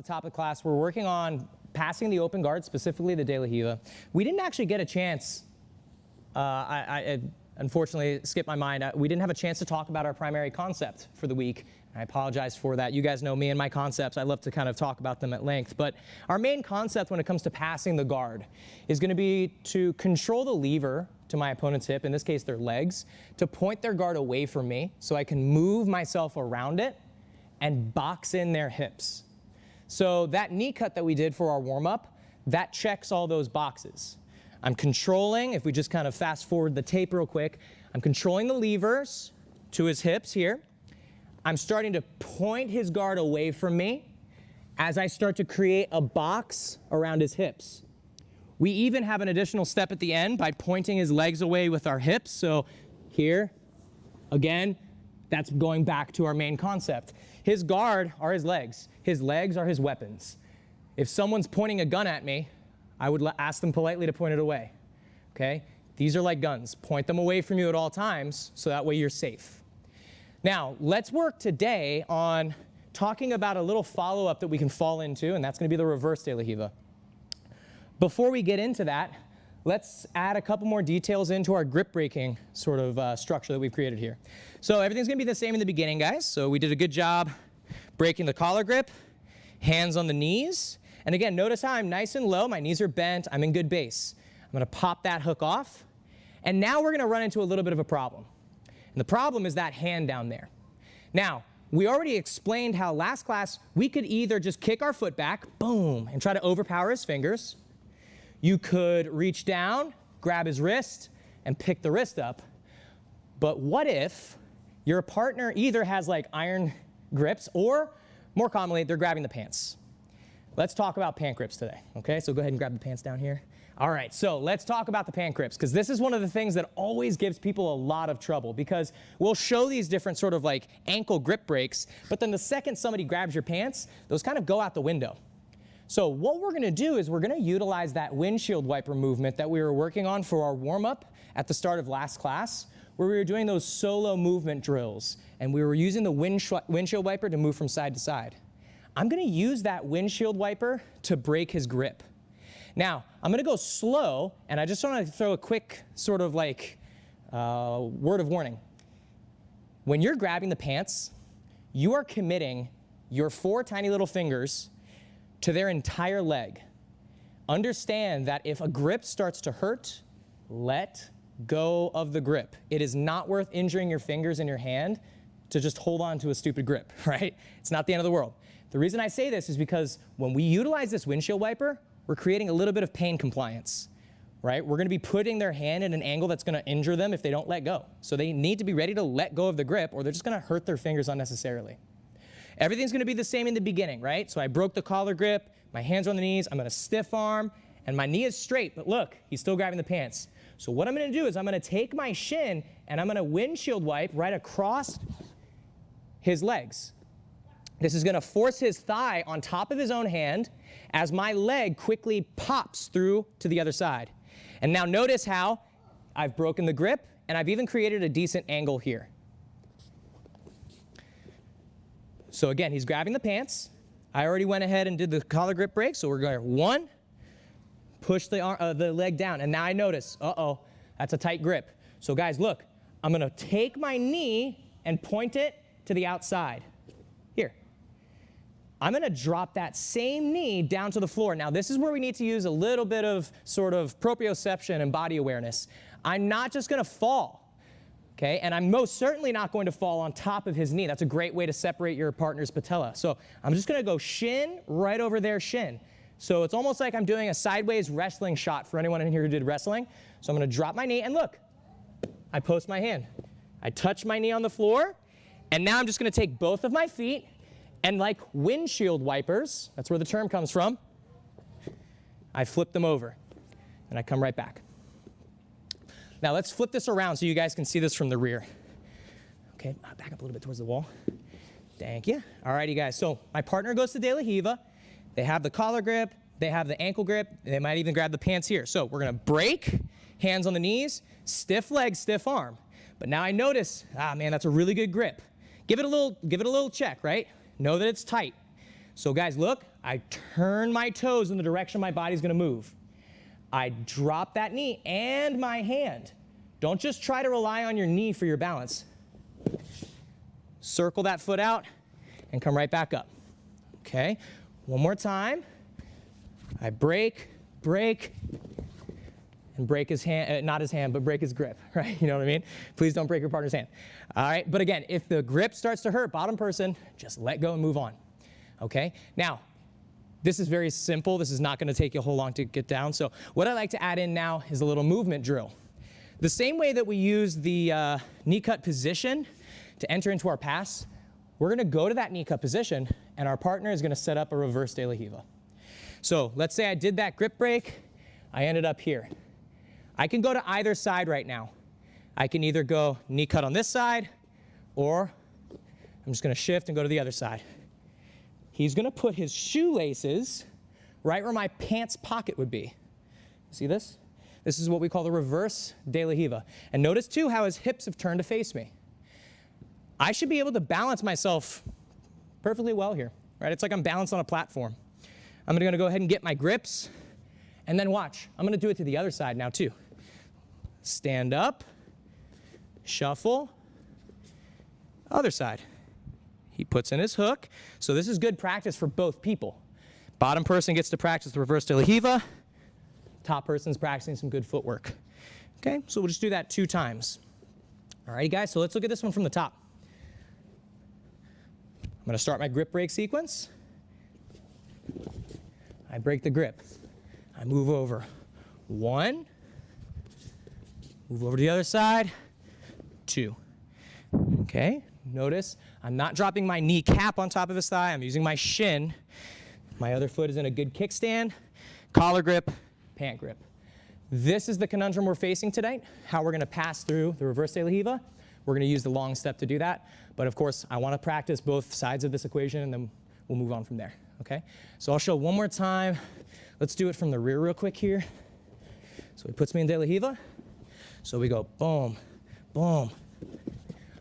the top of the class, we're working on passing the open guard, specifically the De La Riva. We didn't actually get a chance, I unfortunately skipped my mind, we didn't have a chance to talk about our primary concept for the week. I apologize for that. You guys know me and my concepts. I love to kind of talk about them at length. But our main concept when it comes to passing the guard is going to be to control the lever to my opponent's hip, in this case their legs, to point their guard away from me so I can move myself around it and box in their hips. So that knee cut that we did for our warm-up, that checks all those boxes. I'm controlling, if we just kind of fast forward the tape real quick, I'm controlling the levers to his hips here. I'm starting to point his guard away from me as I start to create a box around his hips. We even have an additional step at the end by pointing his legs away with our hips. So here, again, that's going back to our main concept. His guard are his legs. His legs are his weapons. If someone's pointing a gun at me, I would ask them politely to point it away, okay? These are like guns. Point them away from you at all times so that way you're safe. Now, let's work today on talking about a little follow-up that we can fall into, and that's going to be the reverse De La Riva. Before we get into that, let's add a couple more details into our grip breaking sort of structure that we've created here. So everything's going to be the same in the beginning, guys. So we did a good job breaking the collar grip, hands on the knees. And again, notice how I'm nice and low. My knees are bent. I'm in good base. I'm going to pop that hook off. And now we're going to run into a little bit of a problem. And the problem is that hand down there. Now, we already explained how last class we could either just kick our foot back, boom, and try to overpower his fingers. You could reach down, grab his wrist, and pick the wrist up. But what if your partner either has like iron grips or, more commonly, they're grabbing the pants? Let's talk about pant grips today, okay? So go ahead and grab the pants down here. All right, so let's talk about the pant grips, because this is one of the things that always gives people a lot of trouble, because we'll show these different sort of like ankle grip breaks, but then the second somebody grabs your pants, those kind of go out the window. So what we're going to do is we're going to utilize that windshield wiper movement that we were working on for our warm-up at the start of last class, where we were doing those solo movement drills, and we were using the windshield wiper to move from side to side. I'm going to use that windshield wiper to break his grip. Now, I'm going to go slow, and I just want to throw a quick sort of like word of warning. When you're grabbing the pants, you are committing your 4 tiny little fingers to their entire leg. Understand that if a grip starts to hurt, let go of the grip. It is not worth injuring your fingers and your hand to just hold on to a stupid grip, right? It's not the end of the world. The reason I say this is because when we utilize this windshield wiper, we're creating a little bit of pain compliance, right? We're going to be putting their hand in an angle that's going to injure them if they don't let go. So they need to be ready to let go of the grip, or they're just going to hurt their fingers unnecessarily. Everything's going to be the same in the beginning, right? So I broke the collar grip, my hands are on the knees, I'm going to stiff arm, and my knee is straight, but look, he's still grabbing the pants. So what I'm going to do is I'm going to take my shin and I'm going to windshield wipe right across his legs. This is going to force his thigh on top of his own hand as my leg quickly pops through to the other side. And now notice how I've broken the grip and I've even created a decent angle here. So again, he's grabbing the pants. I already went ahead and did the collar grip break, so we're going 1, push the leg down, and now I notice, uh-oh, that's a tight grip. So guys, look, I'm going to take my knee and point it to the outside. Here. I'm going to drop that same knee down to the floor. Now, this is where we need to use a little bit of sort of proprioception and body awareness. I'm not just going to fall, okay? And I'm most certainly not going to fall on top of his knee. That's a great way to separate your partner's patella. So I'm just going to go shin right over their shin. So it's almost like I'm doing a sideways wrestling shot for anyone in here who did wrestling. So I'm going to drop my knee, and look, I post my hand. I touch my knee on the floor, and now I'm just going to take both of my feet, and like windshield wipers, that's where the term comes from, I flip them over, and I come right back. Now let's flip this around so you guys can see this from the rear. Okay, back up a little bit towards the wall. Thank you. All righty, guys. So my partner goes to De La Riva. They have the collar grip. They have the ankle grip. They might even grab the pants here. So we're going to break, hands on the knees, stiff leg, stiff arm. But now I notice, man, that's a really good grip. Give it a little check, right? Know that it's tight. So guys, look, I turn my toes in the direction my body's gonna move. I drop that knee and my hand. Don't just try to rely on your knee for your balance. Circle that foot out and come right back up. Okay, one more time. I break, and break his hand, not his hand, but break his grip, right? You know what I mean? Please don't break your partner's hand. All right, but again, if the grip starts to hurt, bottom person, just let go and move on. Okay, now, this is very simple. This is not gonna take you a whole long to get down. So what I like to add in now is a little movement drill. The same way that we use the knee cut position to enter into our pass, we're gonna go to that knee cut position and our partner is gonna set up a reverse de la Riva. So let's say I did that grip break, I ended up here. I can go to either side right now. I can either go knee cut on this side, or I'm just gonna shift and go to the other side. He's gonna put his shoelaces right where my pants pocket would be. See this? This is what we call the reverse de la Riva. And notice too how his hips have turned to face me. I should be able to balance myself perfectly well here, right? It's like I'm balanced on a platform. I'm gonna go ahead and get my grips, and then watch. I'm gonna do it to the other side now too. Stand up, shuffle, other side. He puts in his hook. So this is good practice for both people. Bottom person gets to practice the reverse de la Riva. Top person's practicing some good footwork. Okay, so we'll just do that 2 times. All righty guys, so let's look at this one from the top. I'm gonna start my grip break sequence. I break the grip. I move over. 1, move over to the other side, 2. Okay, notice I'm not dropping my kneecap on top of his thigh. I'm using my shin. My other foot is in a good kickstand. Collar grip, pant grip. This is the conundrum we're facing today, how we're gonna pass through the reverse de la Riva. We're gonna use the long step to do that. But of course, I wanna practice both sides of this equation and then we'll move on from there, okay? So I'll show one more time. Let's do it from the rear real quick here. So he puts me in de la Riva. So we go boom, boom.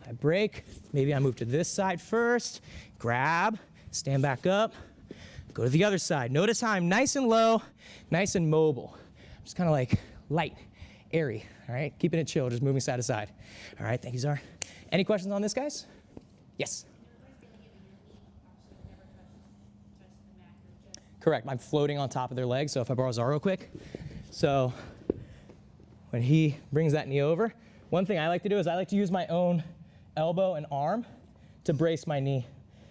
I break, maybe I move to this side first, grab, stand back up, go to the other side. Notice how I'm nice and low, nice and mobile. Just kind of like light, airy, all right? Keeping it chill, just moving side to side. All right, thank you, Czar. Any questions on this, guys? Yes? Correct, I'm floating on top of their legs, so if I borrow Czar real quick. So when he brings that knee over, one thing I like to do is I like to use my own elbow and arm to brace my knee.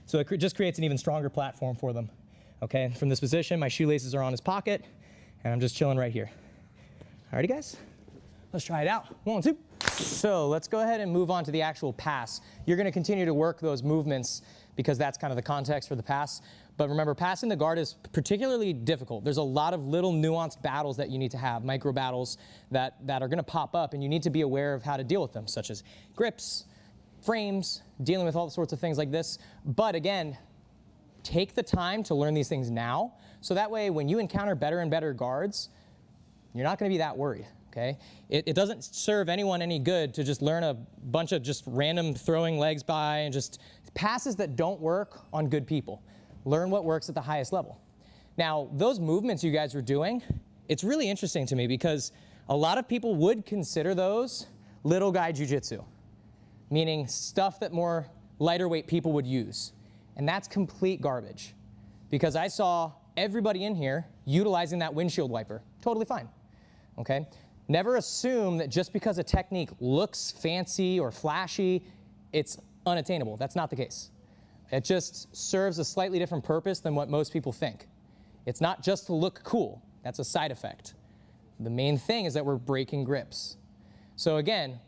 So it just creates an even stronger platform for them. Okay, from this position, my shoelaces are on his pocket, and I'm just chilling right here. Alrighty, guys, let's try it out. 1, 2. So let's go ahead and move on to the actual pass. You're gonna continue to work those movements because that's kind of the context for the pass. But remember, passing the guard is particularly difficult. There's a lot of little nuanced battles that you need to have, micro battles that are gonna pop up, and you need to be aware of how to deal with them, such as grips, frames, dealing with all sorts of things like this. But again, take the time to learn these things now, so that way when you encounter better and better guards, you're not gonna be that worried, okay? It doesn't serve anyone any good to just learn a bunch of just random throwing legs by and just passes that don't work on good people. Learn what works at the highest level. Now, those movements you guys are doing, it's really interesting to me because a lot of people would consider those little guy jujitsu, meaning stuff that more lighter weight people would use. And that's complete garbage because I saw everybody in here utilizing that windshield wiper. Totally fine, okay? Never assume that just because a technique looks fancy or flashy, it's unattainable. That's not the case. It just serves a slightly different purpose than what most people think. It's not just to look cool. That's a side effect. The main thing is that we're breaking grips. So again,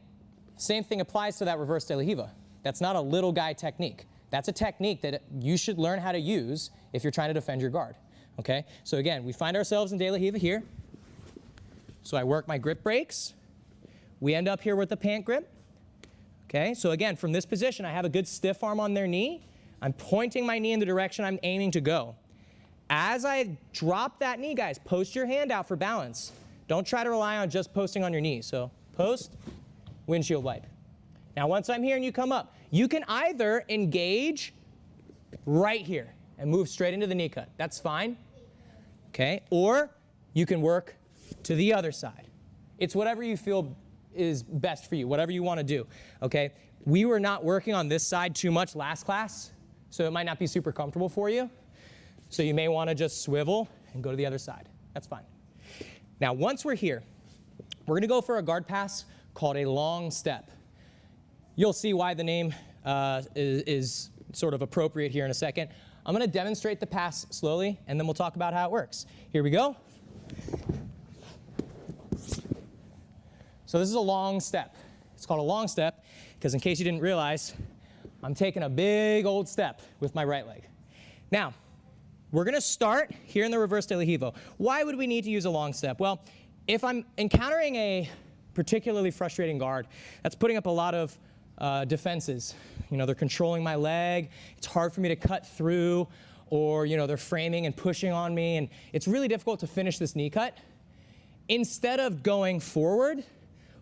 same thing applies to that reverse de la Riva. That's not a little guy technique. That's a technique that you should learn how to use if you're trying to defend your guard, okay? So again, we find ourselves in de la Riva here. So I work my grip breaks. We end up here with the pant grip, okay? So again, from this position, I have a good stiff arm on their knee. I'm pointing my knee in the direction I'm aiming to go. As I drop that knee, guys, post your hand out for balance. Don't try to rely on just posting on your knee. So post, windshield wipe. Now once I'm here and you come up, you can either engage right here and move straight into the knee cut. That's fine, okay? Or you can work to the other side. It's whatever you feel is best for you, whatever you want to do, okay? We were not working on this side too much last class, so it might not be super comfortable for you. So you may want to just swivel and go to the other side. That's fine. Now, once we're here, we're going to go for a guard pass called a long step. You'll see why the name is sort of appropriate here in a second. I'm going to demonstrate the pass slowly, and then we'll talk about how it works. Here we go. So this is a long step. It's called a long step because in case you didn't realize, I'm taking a big old step with my right leg. Now, we're going to start here in the reverse de la Riva. Why would we need to use a long step? Well, if I'm encountering a particularly frustrating guard that's putting up a lot of defenses, you know, they're controlling my leg, it's hard for me to cut through, or, you know, they're framing and pushing on me, and it's really difficult to finish this knee cut. Instead of going forward,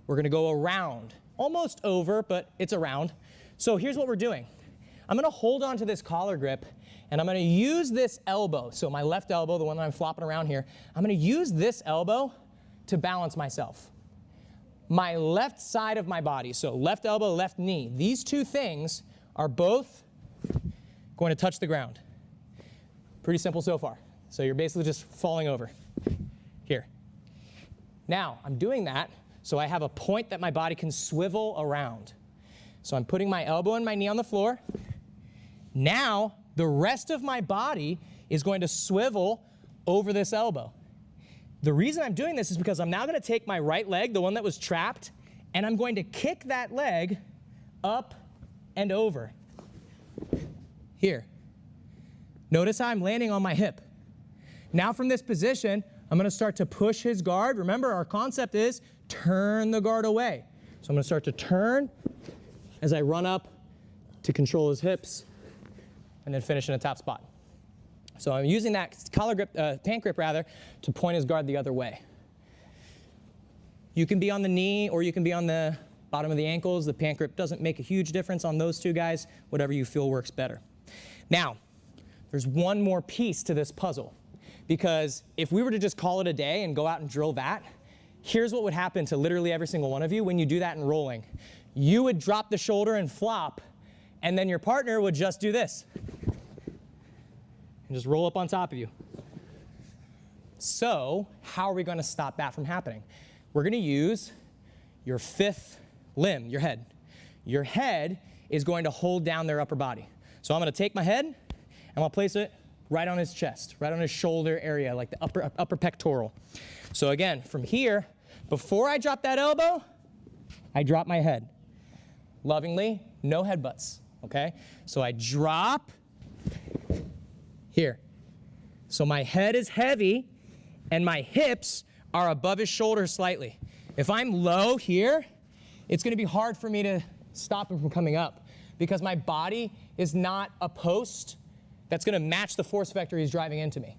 we're going to go around, almost over, but it's around. So here's what we're doing. I'm going to hold on to this collar grip, and I'm going to use this elbow, so my left elbow, the one that I'm flopping around here, I'm going to use this elbow to balance myself. My left side of my body, so left elbow, left knee, these two things are both going to touch the ground. Pretty simple so far. So you're basically just falling over here. Now, I'm doing that so I have a point that my body can swivel around. So I'm putting my elbow and my knee on the floor. Now, the rest of my body is going to swivel over this elbow. The reason I'm doing this is because I'm now going to take my right leg, the one that was trapped, and I'm going to kick that leg up and over. Here. Notice how I'm landing on my hip. Now from this position, I'm going to start to push his guard. Remember, our concept is turn the guard away. So I'm going to start to turn as I run up to control his hips and then finish in a top spot. So I'm using that collar grip, pant grip rather, to point his guard the other way. You can be on the knee or you can be on the bottom of the ankles. The pant grip doesn't make a huge difference on those two guys, whatever you feel works better. Now, there's one more piece to this puzzle, because if we were to just call it a day and go out and drill that, here's what would happen to literally every single one of you when you do that in rolling. You would drop the shoulder and flop, and then your partner would just do this and just roll up on top of you. So how are we going to stop that from happening? We're going to use your fifth limb, your head. Your head is going to hold down their upper body. So I'm going to take my head, and I'll place it right on his chest, right on his shoulder area, like the upper pectoral. So again, from here, before I drop that elbow, I drop my head. Lovingly, no headbutts, okay? So I drop here. So my head is heavy, and my hips are above his shoulder slightly. If I'm low here, it's going to be hard for me to stop him from coming up, because my body is not a post that's going to match the force vector he's driving into me.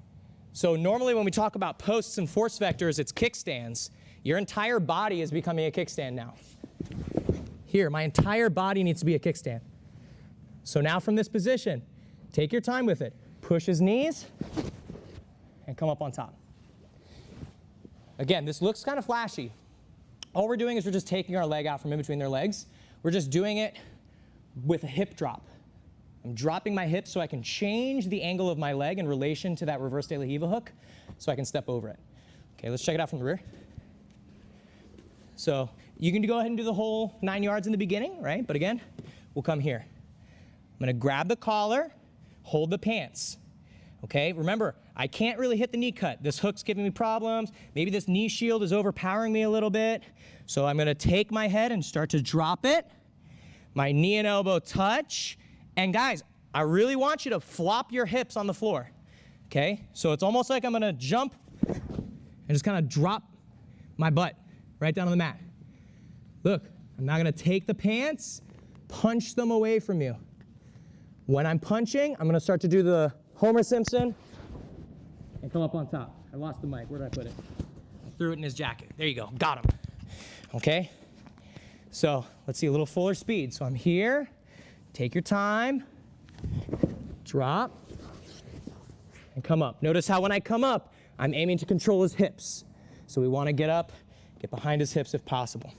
So normally when we talk about posts and force vectors, it's kickstands. Your entire body is becoming a kickstand now. Here, my entire body needs to be a kickstand. So now from this position, take your time with it. Push his knees and come up on top. Again, this looks kind of flashy. All we're doing is we're just taking our leg out from in between their legs. We're just doing it with a hip drop. I'm dropping my hips so I can change the angle of my leg in relation to that reverse de la Riva hook so I can step over it. Okay, let's check it out from the rear. So you can go ahead and do the whole 9 yards in the beginning, right? But again, we'll come here. I'm going to grab the collar, hold the pants. Okay, remember, I can't really hit the knee cut. This hook's giving me problems. Maybe this knee shield is overpowering me a little bit. So I'm going to take my head and start to drop it. My knee and elbow touch. And guys, I really want you to flop your hips on the floor. Okay, so it's almost like I'm going to jump and just kind of drop my butt right down on the mat. Look, I'm now going to take the pants, punch them away from you. When I'm punching, I'm going to start to do the Homer Simpson and come up on top. I lost the mic. Where did I put it? I threw it in his jacket. There you go. Got him. Okay? So let's see a little fuller speed. So I'm here. Take your time. Drop. and come up. Notice how when I come up, I'm aiming to control his hips. So we want to get up, get behind his hips if possible.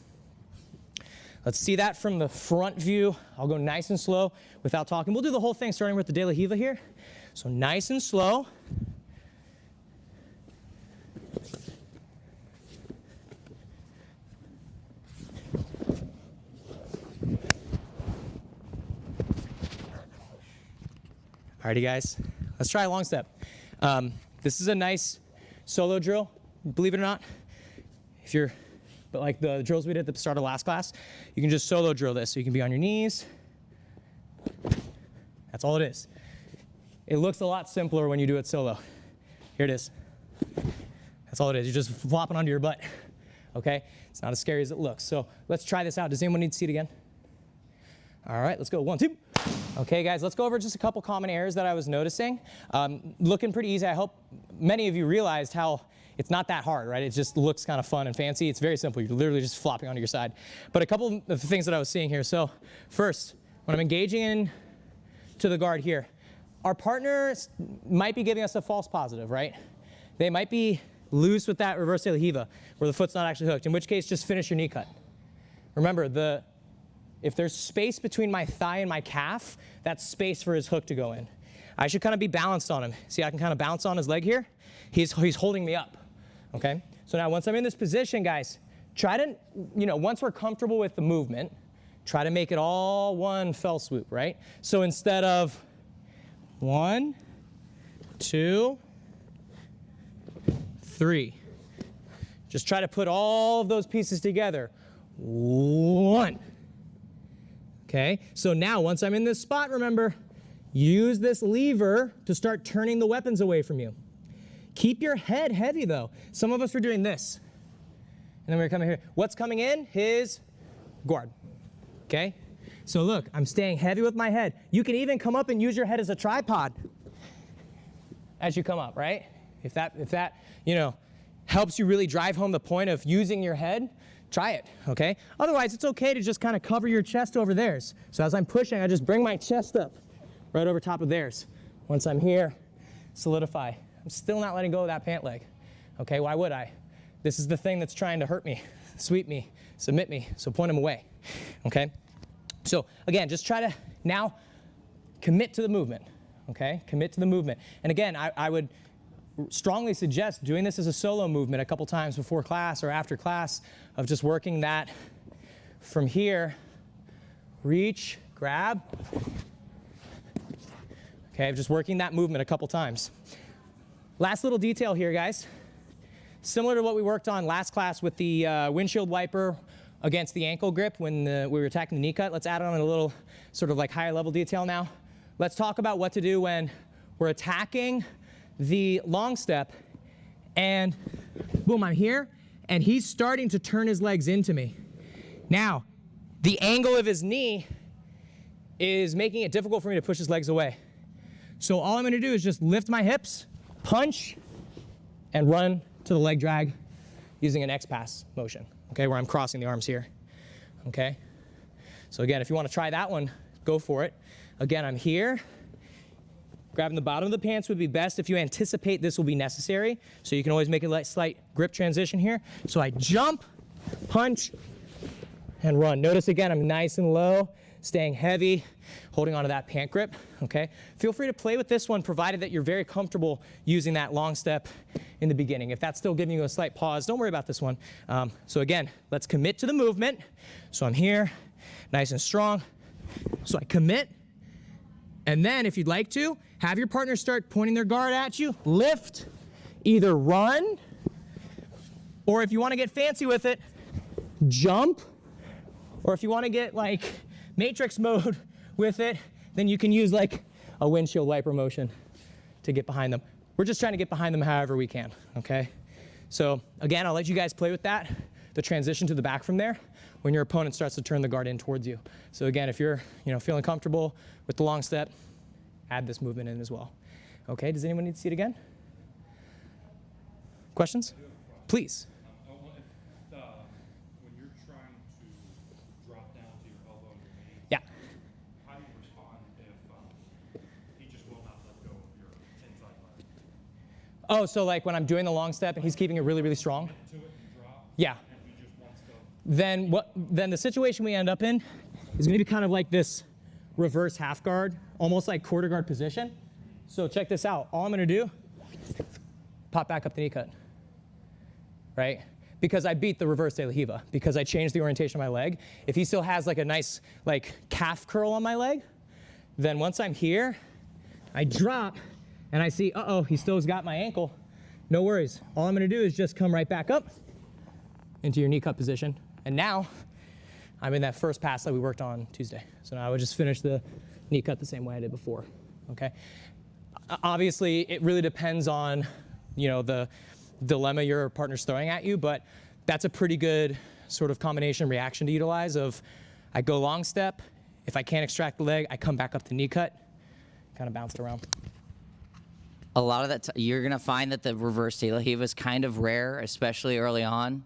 Let's see that from the front view. I'll go nice and slow without talking. We'll do the whole thing starting with the De La Riva here. So nice and slow. Alrighty guys, let's try a long step. This is a nice solo drill, believe it or not. But like the drills we did at the start of last class, you can just solo drill this. So you can be on your knees. That's all it is. It looks a lot simpler when you do it solo. Here it is. That's all it is. You're just flopping onto your butt, okay? It's not as scary as it looks. So let's try this out. Does anyone need to see it again? All right, let's go. 1, 2. Okay, guys, let's go over just a couple common errors that I was noticing. Looking pretty easy. I hope many of you realized how it's not that hard, right? It just looks kind of fun and fancy. It's very simple. You're literally just flopping onto your side. But a couple of the things that I was seeing here. So first, when I'm engaging in to the guard here, our partner might be giving us a false positive, right? They might be loose with that reverse De La Riva, where the foot's not actually hooked, in which case just finish your knee cut. Remember, if there's space between my thigh and my calf, that's space for his hook to go in. I should kind of be balanced on him. See, I can kind of bounce on his leg here. He's holding me up, okay? So now once I'm in this position, guys, try to, once we're comfortable with the movement, try to make it all one fell swoop, right? So instead of 1, 2, 3, just try to put all of those pieces together. 1. Okay, so now once I'm in this spot, remember, use this lever to start turning the weapons away from you. Keep your head heavy though. Some of us were doing this. And then we're coming here. What's coming in? His guard. Okay? So look, I'm staying heavy with my head. You can even come up and use your head as a tripod as you come up, right? If that helps you really drive home the point of using your head, try it, okay? Otherwise, it's okay to just kind of cover your chest over theirs. So as I'm pushing, I just bring my chest up right over top of theirs. Once I'm here, solidify. I'm still not letting go of that pant leg, okay? Why would I? This is the thing that's trying to hurt me, sweep me, submit me, so point them away, okay? So again, just try to now commit to the movement, okay? Commit to the movement. And again, I would strongly suggest doing this as a solo movement a couple times before class or after class, of just working that from here, reach, grab. Okay, just working that movement a couple times. Last little detail here, guys. Similar to what we worked on last class with the windshield wiper against the ankle grip when we were attacking the knee cut, let's add on a little sort of like higher level detail now. Let's talk about what to do when we're attacking the long step and boom, I'm here and he's starting to turn his legs into me. Now, the angle of his knee is making it difficult for me to push his legs away. So all I'm gonna do is just lift my hips, punch, and run to the leg drag using an X-pass motion, okay, where I'm crossing the arms here, okay? So again, if you wanna try that one, go for it. Again, I'm here. Grabbing the bottom of the pants would be best if you anticipate this will be necessary. So you can always make a slight grip transition here. So I jump, punch, and run. Notice again, I'm nice and low, staying heavy, holding onto that pant grip, okay? Feel free to play with this one, provided that you're very comfortable using that long step in the beginning. If that's still giving you a slight pause, don't worry about this one. So again, let's commit to the movement. So I'm here, nice and strong. So I commit, and then if you'd like to, have your partner start pointing their guard at you, lift, either run, or if you want to get fancy with it, jump, or if you want to get like matrix mode with it, then you can use like a windshield wiper motion to get behind them. We're just trying to get behind them however we can, okay? So again, I'll let you guys play with that, the transition to the back from there, when your opponent starts to turn the guard in towards you. So again, if you're feeling comfortable with the long step, add this movement in as well. Okay, does anyone need to see it again? Questions? Please. When you're trying to drop down to your elbow and your knee, Yeah. how do you respond if he just will not let go of your inside leg? Oh, so like when I'm doing the long step and he's keeping it really, really strong? To it and drop, Yeah. and he just wants to. Then the situation we end up in is going to be kind of like this reverse half guard, almost like quarter guard position. So check this out. All I'm going to do, pop back up the knee cut, right? Because I beat the reverse de la Riva, because I changed the orientation of my leg. If he still has like a nice like calf curl on my leg, then once I'm here, I drop and I see, uh-oh, he still's got my ankle. No worries. All I'm going to do is just come right back up into your knee cut position. And now I'm in that first pass that we worked on Tuesday. So now I would just finish the knee cut the same way I did before, okay? Obviously, it really depends on, the dilemma your partner's throwing at you, but that's a pretty good sort of combination reaction to utilize of I go long step, if I can't extract the leg, I come back up to knee cut, kind of bounce it around. A lot of that, you're going to find that the reverse de la Riva is kind of rare, especially early on.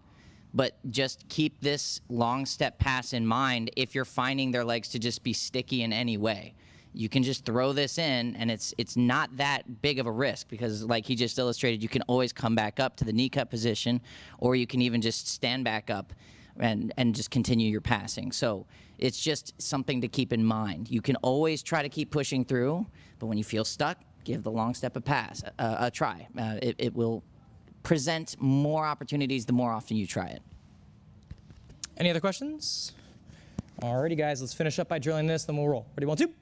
But just keep this long step pass in mind if you're finding their legs to just be sticky in any way. You can just throw this in, and it's not that big of a risk because, like he just illustrated, you can always come back up to the knee cut position, or you can even just stand back up and just continue your passing. So it's just something to keep in mind. You can always try to keep pushing through, but when you feel stuck, give the long step a try. It will present more opportunities the more often you try it. Any other questions? Alrighty, guys, let's finish up by drilling this, then we'll roll. Ready, 1, 2.